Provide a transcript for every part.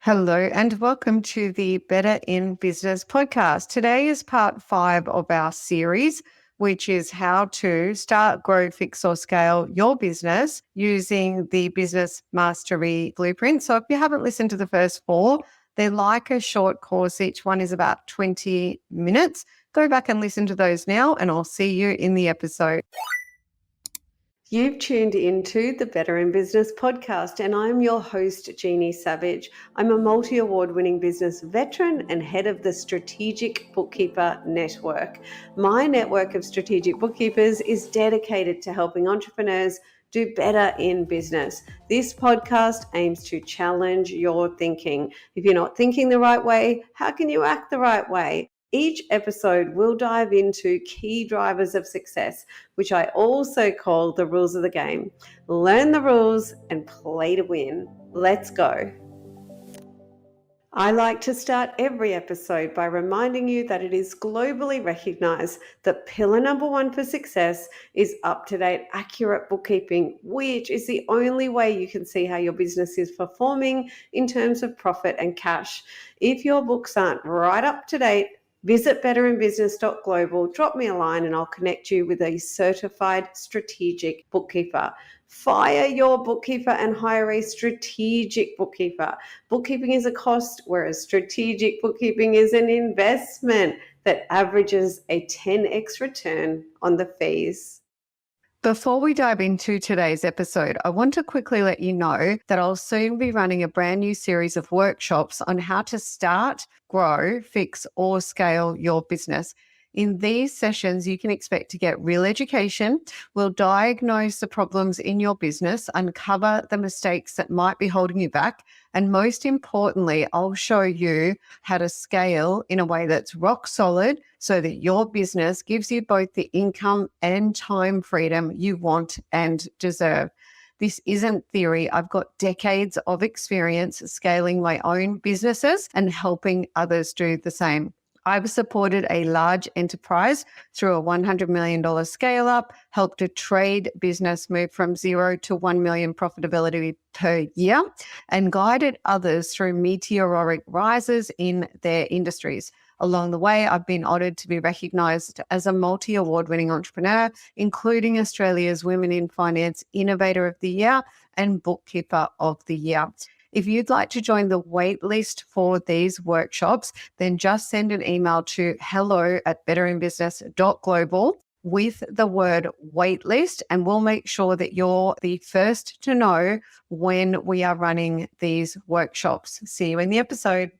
Hello and welcome to the Better in Business podcast. Today is part 5 of our series, which is how to start, grow, fix or scale your business using the Business Mastery Blueprint. So if you haven't listened to the first 4, they're like a short course. Each one is about 20 minutes. Go back and listen to those now and I'll see you in the episode. You've tuned into the Better in Business podcast, and I'm your host, Jeannie Savage. I'm a multi-award winning business veteran and head of the Strategic Bookkeeper Network. My network of strategic bookkeepers is dedicated to helping entrepreneurs do better in business. This podcast aims to challenge your thinking. If you're not thinking the right way, how can you act the right way? Each episode will dive into key drivers of success, which I also call the rules of the game. Learn the rules and play to win. Let's go. I like to start every episode by reminding you that it is globally recognized that pillar number 1 for success is up-to-date, accurate bookkeeping, which is the only way you can see how your business is performing in terms of profit and cash. If your books aren't right up to date, visit betterinbusiness.global, drop me a line and I'll connect you with a certified strategic bookkeeper. Fire your bookkeeper and hire a strategic bookkeeper. Bookkeeping is a cost, whereas strategic bookkeeping is an investment that averages a 10x return on the fees. Before we dive into today's episode, I want to quickly let you know that I'll soon be running a brand new series of workshops on how to start, grow, fix, or scale your business. In these sessions, you can expect to get real education. We'll diagnose the problems in your business, uncover the mistakes that might be holding you back, and most importantly, I'll show you how to scale in a way that's rock solid so that your business gives you both the income and time freedom you want and deserve. This isn't theory. I've got decades of experience scaling my own businesses and helping others do the same. I've supported a large enterprise through a $100 million scale up, helped a trade business move from 0 to 1 million profitability per year, and guided others through meteoric rises in their industries. Along the way, I've been honoured to be recognised as a multi-award winning entrepreneur, including Australia's Women in Finance Innovator of the Year and Bookkeeper of the Year. If you'd like to join the waitlist for these workshops, then just send an email to hello@betterinbusiness.global with the word waitlist, and we'll make sure that you're the first to know when we are running these workshops. See you in the episode.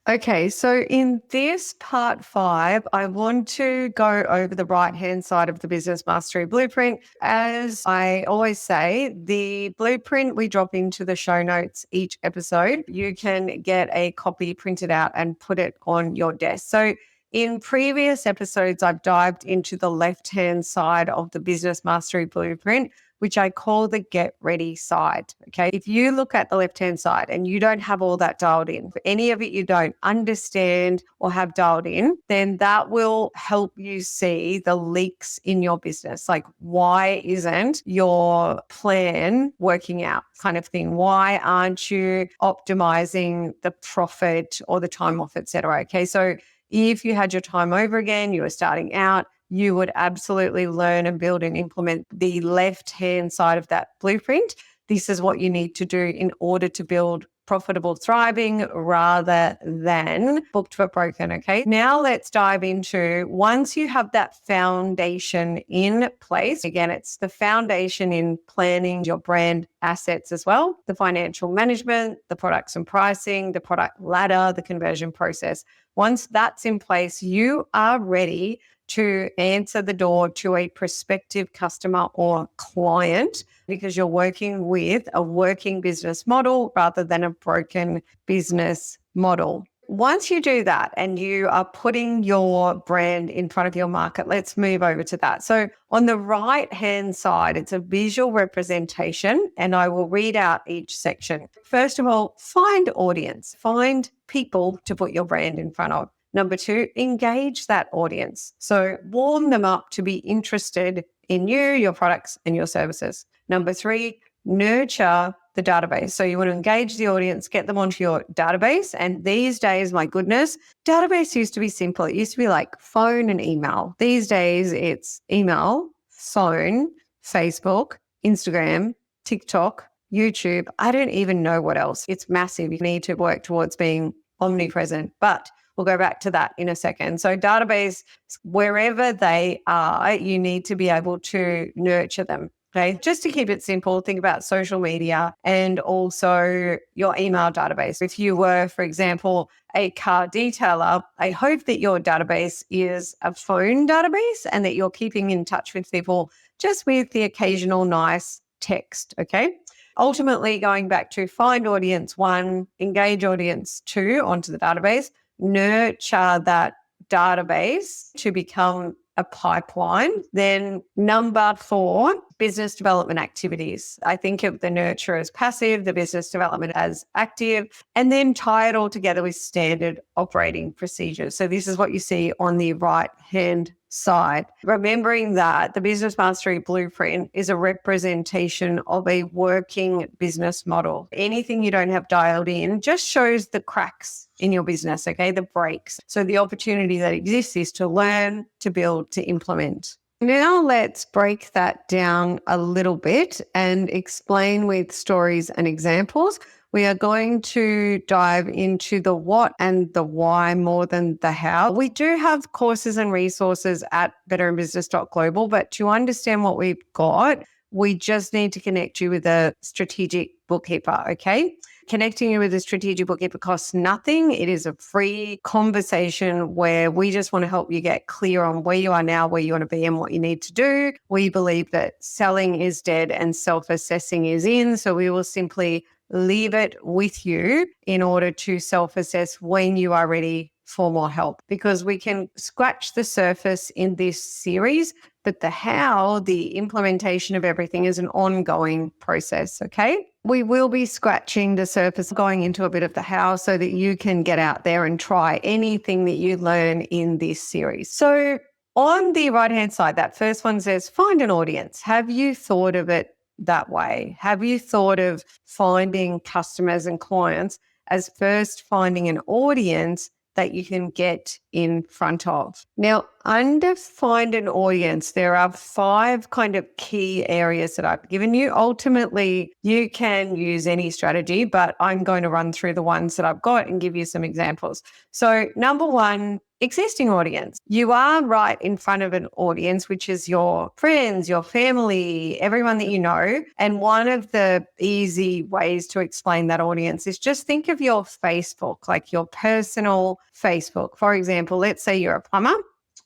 Okay, so in this part 5, I want to go over the right-hand side of the Business Mastery Blueprint. As I always say, the blueprint we drop into the show notes each episode. You can get a copy printed out and put it on your desk. So in previous episodes, I've dived into the left-hand side of the Business Mastery Blueprint, which I call the get ready side. Okay. If you look at the left-hand side and you don't have all that dialed in, for any of it you don't understand or have dialed in, then that will help you see the leaks in your business. Like, why isn't your plan working out, kind of thing? Why aren't you optimizing the profit or the time off, et cetera? Okay. So if you had your time over again, you were starting out, you would absolutely learn and build and implement the left-hand side of that blueprint. This is what you need to do in order to build profitable thriving rather than booked but broken. Okay. Now let's dive into, once you have that foundation in place, again, it's the foundation in planning your brand assets as well, the financial management, the products and pricing, the product ladder, the conversion process. Once that's in place, you are ready to answer the door to a prospective customer or client because you're working with a working business model rather than a broken business model. Once you do that and you are putting your brand in front of your market, let's move over to that. So on the right-hand side, it's a visual representation, and I will read out each section. First of all, find audience, find people to put your brand in front of. Number 2, engage that audience. So warm them up to be interested in you, your products, and your services. Number 3, nurture the database. So you want to engage the audience, get them onto your database. And these days, my goodness, database used to be simple. It used to be like phone and email. These days, it's email, phone, Facebook, Instagram, TikTok, YouTube. I don't even know what else. It's massive. You need to work towards being omnipresent, but we'll go back to that in a second. So database, wherever they are, you need to be able to nurture them. Okay, just to keep it simple, think about social media and also your email database. If you were, for example, a car detailer, I hope that your database is a phone database and that you're keeping in touch with people just with the occasional nice text, okay? Ultimately, going back to find audience 1, engage audience 2 onto the database, nurture that database to become a pipeline. Then number 4, business development activities. I think of the nurture as passive, the business development as active, and then tie it all together with standard operating procedures. So this is what you see on the right-hand side. Remembering that the Business Mastery Blueprint is a representation of a working business model. Anything you don't have dialed in just shows the cracks in your business, okay, the breaks. So the opportunity that exists is to learn, to build, to implement. Now let's break that down a little bit and explain with stories and examples. We are going to dive into the what and the why more than the how. We do have courses and resources at betterinbusiness.global, but to understand what we've got, we just need to connect you with a strategic bookkeeper, okay? Connecting you with a strategic bookkeeper costs nothing. It is a free conversation where we just want to help you get clear on where you are now, where you want to be, and what you need to do. We believe that selling is dead and self-assessing is in. So we will simply leave it with you in order to self-assess when you are ready for more help, because we can scratch the surface in this series, but the how, the implementation of everything is an ongoing process, okay? We will be scratching the surface, going into a bit of the how so that you can get out there and try anything that you learn in this series. So on the right-hand side, that first one says, find an audience. Have you thought of it that way? Have you thought of finding customers and clients as first finding an audience that you can get in front of? Now, under find an audience, there are 5 kind of key areas that I've given you. Ultimately, you can use any strategy, but I'm going to run through the ones that I've got and give you some examples. So number 1, existing audience. You are right in front of an audience, which is your friends, your family, everyone that you know. And one of the easy ways to explain that audience is just think of your Facebook, like your personal Facebook. For example, let's say you're a plumber.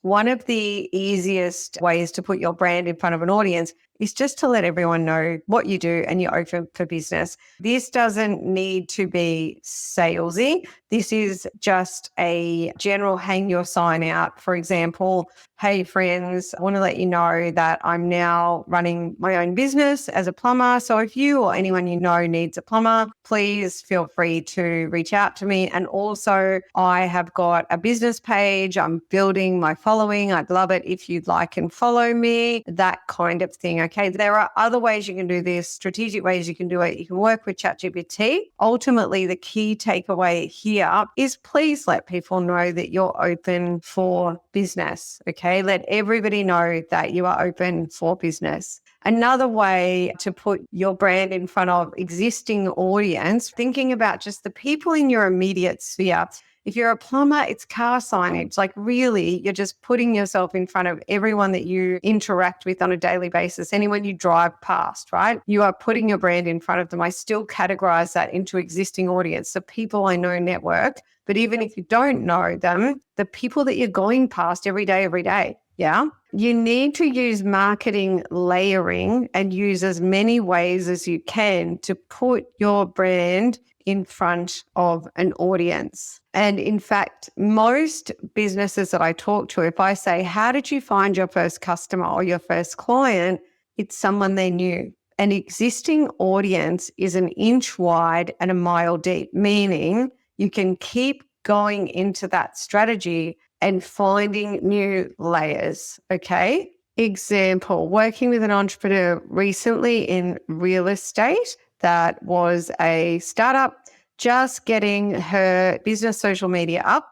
One of the easiest ways to put your brand in front of an audience is just to let everyone know what you do and you're open for business. This doesn't need to be salesy. This is just a general hang your sign out. For example, hey friends, I want to let you know that I'm now running my own business as a plumber. So if you or anyone you know needs a plumber, please feel free to reach out to me. And also I have got a business page. I'm building my following. I'd love it if you'd like and follow me, that kind of thing. Okay. There are other ways you can do this, strategic ways you can do it. You can work with ChatGPT. Ultimately, the key takeaway here is please let people know that you're open for business. Okay. Let everybody know that you are open for business. Another way to put your brand in front of existing audience, thinking about just the people in your immediate sphere. If you're a plumber, it's car signage. Like really, you're just putting yourself in front of everyone that you interact with on a daily basis, anyone you drive past, right? You are putting your brand in front of them. I still categorize that into existing audience, the people I know network. But even if you don't know them, the people that you're going past every day, yeah? You need to use marketing layering and use as many ways as you can to put your brand in front of an audience. And in fact, most businesses that I talk to, if I say, how did you find your first customer or your first client? It's someone they knew. An existing audience is an inch wide and a mile deep, meaning you can keep going into that strategy and finding new layers, okay? Example, working with an entrepreneur recently in real estate that was a startup, just getting her business social media up,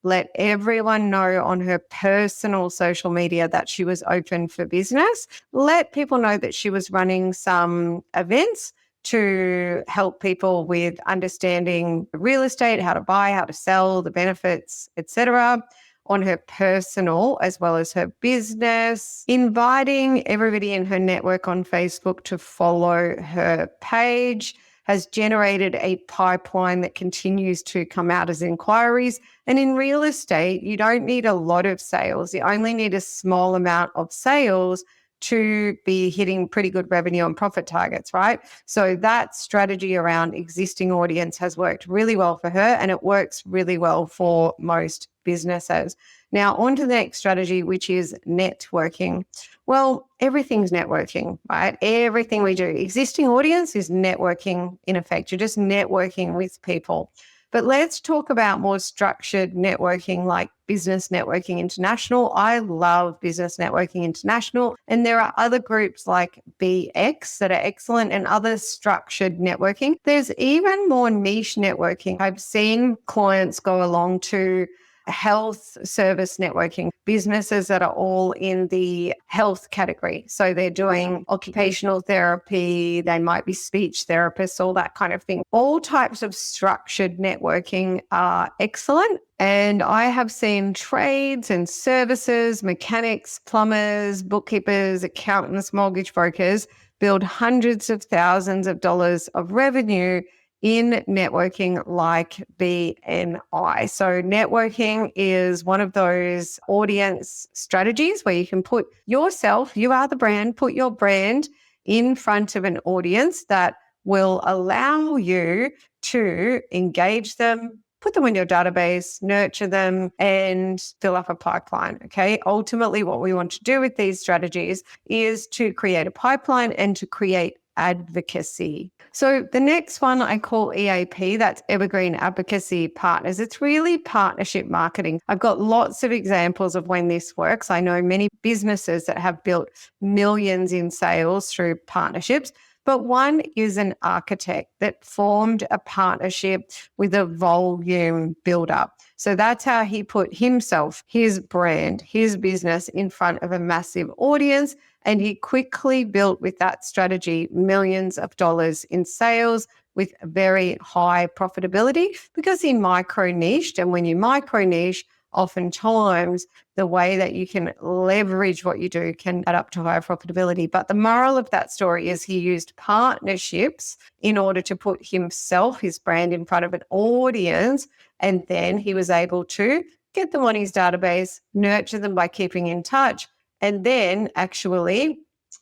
let everyone know on her personal social media that she was open for business, let people know that she was running some events to help people with understanding real estate, how to buy, how to sell, the benefits, etc., on her personal as well as her business, inviting everybody in her network on Facebook to follow her page, has generated a pipeline that continues to come out as inquiries. And in real estate, you don't need a lot of sales. You only need a small amount of sales to be hitting pretty good revenue and profit targets, right? So that strategy around existing audience has worked really well for her, and it works really well for most businesses. Now, on to the next strategy, which is networking. Well, everything's networking, right? Everything we do. Existing audience is networking in effect. You're just networking with people. But let's talk about more structured networking like Business Networking International. I love Business Networking International. And there are other groups like BX that are excellent and other structured networking. There's even more niche networking. I've seen clients go along to health service networking, businesses that are all in the health category. So they're doing occupational therapy, they might be speech therapists, all that kind of thing. All types of structured networking are excellent. And I have seen trades and services, mechanics, plumbers, bookkeepers, accountants, mortgage brokers build hundreds of thousands of dollars of revenue in networking like BNI. So networking is one of those audience strategies where you can put yourself, you are the brand, put your brand in front of an audience that will allow you to engage them, put them in your database, nurture them, and fill up a pipeline. Okay. Ultimately, what we want to do with these strategies is to create a pipeline and to create advocacy. So the next one I call EAP, that's Evergreen Advocacy Partners. It's really partnership marketing. I've got lots of examples of when this works. I know many businesses that have built millions in sales through partnerships, but one is an architect that formed a partnership with a volume buildup. So that's how he put himself, his brand, his business in front of a massive audience. And he quickly built with that strategy millions of dollars in sales with very high profitability because he micro niched. And when you micro niche, oftentimes the way that you can leverage what you do can add up to higher profitability. But the moral of that story is he used partnerships in order to put himself, his brand, in front of an audience. And then he was able to get them on his database, nurture them by keeping in touch, and then actually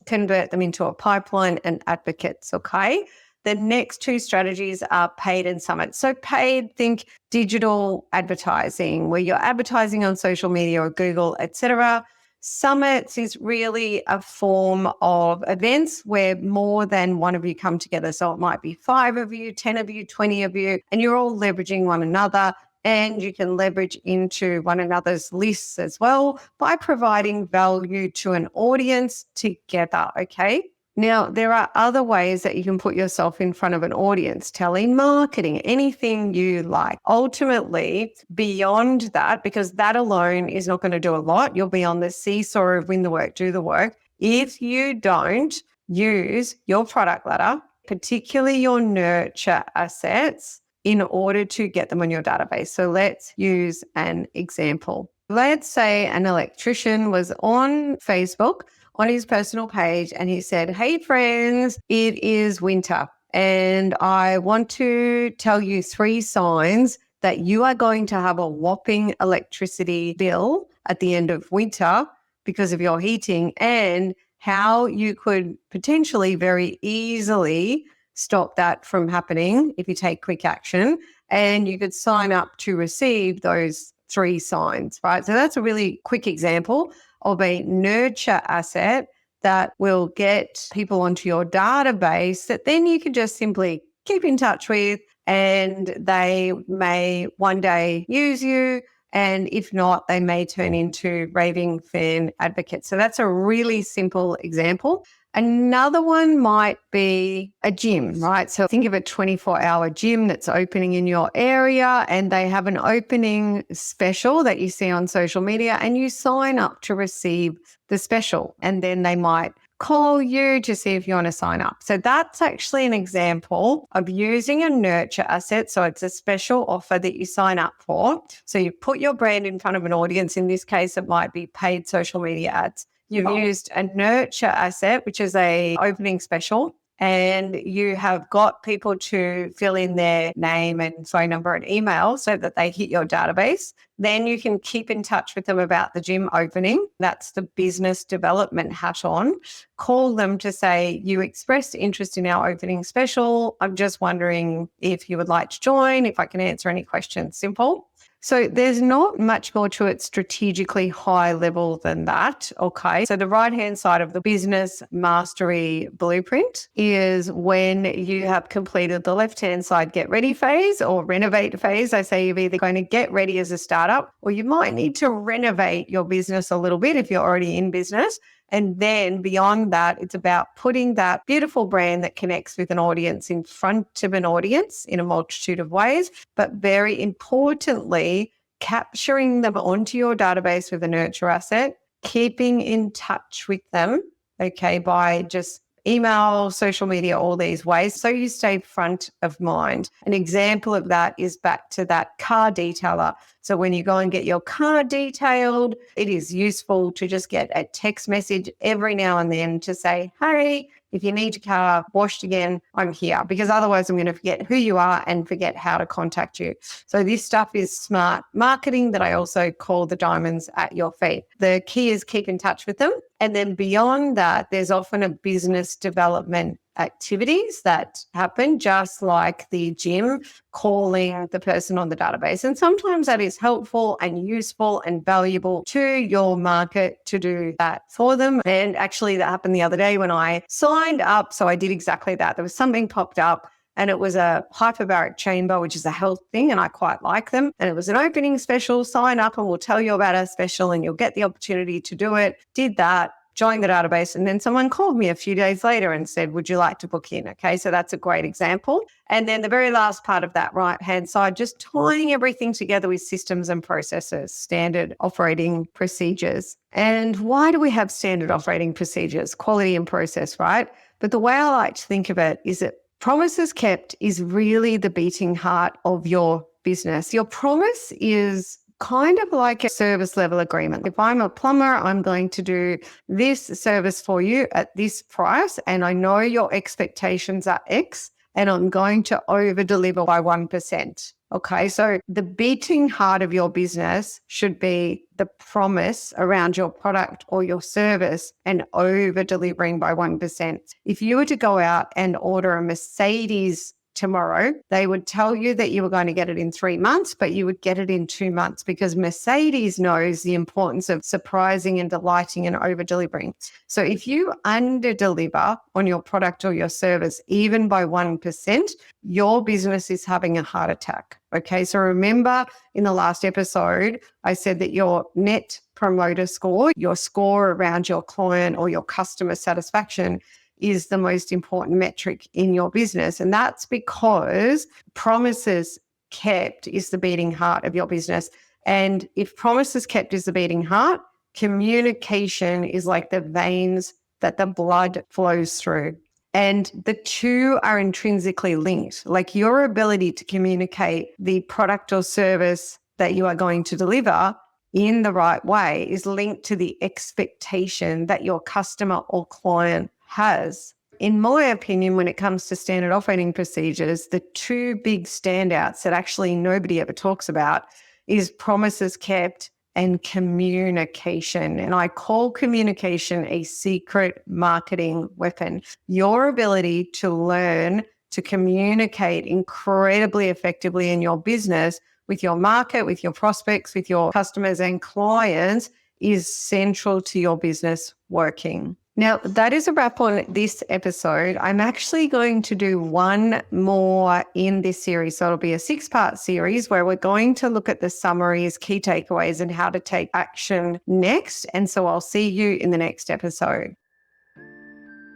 convert them into a pipeline and advocates, okay? The next two strategies are paid and summit. So paid, think digital advertising, where you're advertising on social media or Google, etc. Summits is really a form of events where more than one of you come together. So it might be 5 of you, 10 of you, 20 of you, and you're all leveraging one another. And you can leverage into one another's lists as well by providing value to an audience together, okay? Now, there are other ways that you can put yourself in front of an audience, telemarketing, anything you like. Ultimately, beyond that, because that alone is not going to do a lot, you'll be on the seesaw of win the work, do the work. If you don't use your product ladder, particularly your nurture assets, in order to get them on your database. So let's use an example. Let's say an electrician was on Facebook on his personal page and he said, "Hey friends, it is winter and I want to tell you 3 signs that you are going to have a whopping electricity bill at the end of winter because of your heating, and how you could potentially very easily stop that from happening if you take quick action, and you could sign up to receive those 3 signs," right? So that's a really quick example of a nurture asset that will get people onto your database that then you can just simply keep in touch with, and they may one day use you And if not, they may turn into raving fan advocates. So that's a really simple example. Another one might be a gym, right? So think of a 24-hour gym that's opening in your area and they have an opening special that you see on social media and you sign up to receive the special. And then they might call you to see if you want to sign up. So that's actually an example of using a nurture asset. So it's a special offer that you sign up for. So you put your brand in front of an audience. In this case, it might be paid social media ads. You've used a nurture asset, which is a opening special, and you have got people to fill in their name and phone number and email so that they hit your database. Then you can keep in touch with them about the gym opening. That's the business development hat on. Call them to say, you expressed interest in our opening special. I'm just wondering if you would like to join, if I can answer any questions. Simple. So there's not much more to it strategically high level than that, okay? So the right-hand side of the business mastery blueprint is when you have completed the left-hand side get ready phase or renovate phase. I say you're either going to get ready as a startup or you might need to renovate your business a little bit if you're already in business. And then beyond that, it's about putting that beautiful brand that connects with an audience in front of an audience in a multitude of ways, but very importantly, capturing them onto your database with a nurture asset, keeping in touch with them, okay, by just email, social media, all these ways. So you stay front of mind. An example of that is back to that car detailer. So when you go and get your car detailed, it is useful to just get a text message every now and then to say, hey, if you need your car washed again, I'm here, because otherwise I'm going to forget who you are and forget how to contact you. So this stuff is smart marketing that I also call the diamonds at your feet. The key is keep in touch with them. And then beyond that, there's often a business development activities that happen, just like the gym, calling the person on the database. And sometimes that is helpful and useful and valuable to your market to do that for them. And actually that happened the other day when I signed up. So I did exactly that. There was something popped up and it was a hyperbaric chamber, which is a health thing, and I quite like them. And it was an opening special. Sign up and we'll tell you about our special and you'll get the opportunity to do it. Did that. Joined the database, and then someone called me a few days later and said, would you like to book in? Okay, so that's a great example. And then the very last part of that right-hand side, just tying everything together with systems and processes, standard operating procedures. And why do we have standard operating procedures? Quality and process, right? But the way I like to think of it is that promises kept is really the beating heart of your business. Your promise is kind of like a service level agreement. If I'm a plumber, I'm going to do this service for you at this price, and I know your expectations are X, and I'm going to over deliver by 1%. Okay, so the beating heart of your business should be the promise around your product or your service and over delivering by 1%. If you were to go out and order a Mercedes tomorrow, they would tell you that you were going to get it in 3 months, but you would get it in 2 months, because Mercedes knows the importance of surprising and delighting and over delivering. So if you under deliver on your product or your service, even by 1%, your business is having a heart attack. Okay. So remember in the last episode, I said that your net promoter score, your score around your client or your customer satisfaction, is the most important metric in your business. And that's because promises kept is the beating heart of your business. And if promises kept is the beating heart, communication is like the veins that the blood flows through. And the two are intrinsically linked. Like your ability to communicate the product or service that you are going to deliver in the right way is linked to the expectation that your customer or client has. In my opinion, when it comes to standard operating procedures, the two big standouts that actually nobody ever talks about is promises kept and communication. And I call communication a secret marketing weapon. Your ability to learn to communicate incredibly effectively in your business with your market, with your prospects, with your customers and clients is central to your business working. Now, that is a wrap on this episode. I'm actually going to do one more in this series. So it'll be a 6-part series where we're going to look at the summaries, key takeaways, and how to take action next. And so I'll see you in the next episode.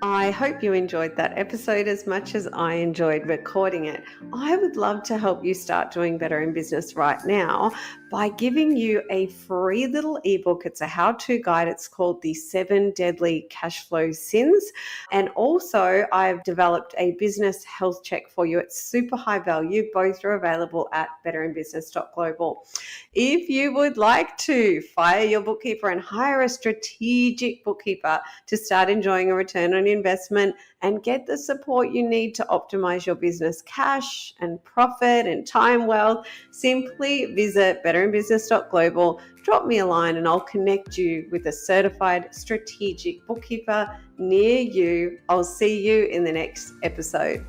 I hope you enjoyed that episode as much as I enjoyed recording it. I would love to help you start doing better in business right now by giving you a free little ebook. It's a how-to guide. It's called The 7 Deadly Cash Flow Sins. And also I've developed a business health check for you. It's super high value. Both are available at betterinbusiness.global. If you would like to fire your bookkeeper and hire a strategic bookkeeper to start enjoying a return on investment and get the support you need to optimize your business cash and profit and time wealth, simply visit betterinbusiness.global, drop me a line and I'll connect you with a certified strategic bookkeeper near you. I'll see you in the next episode.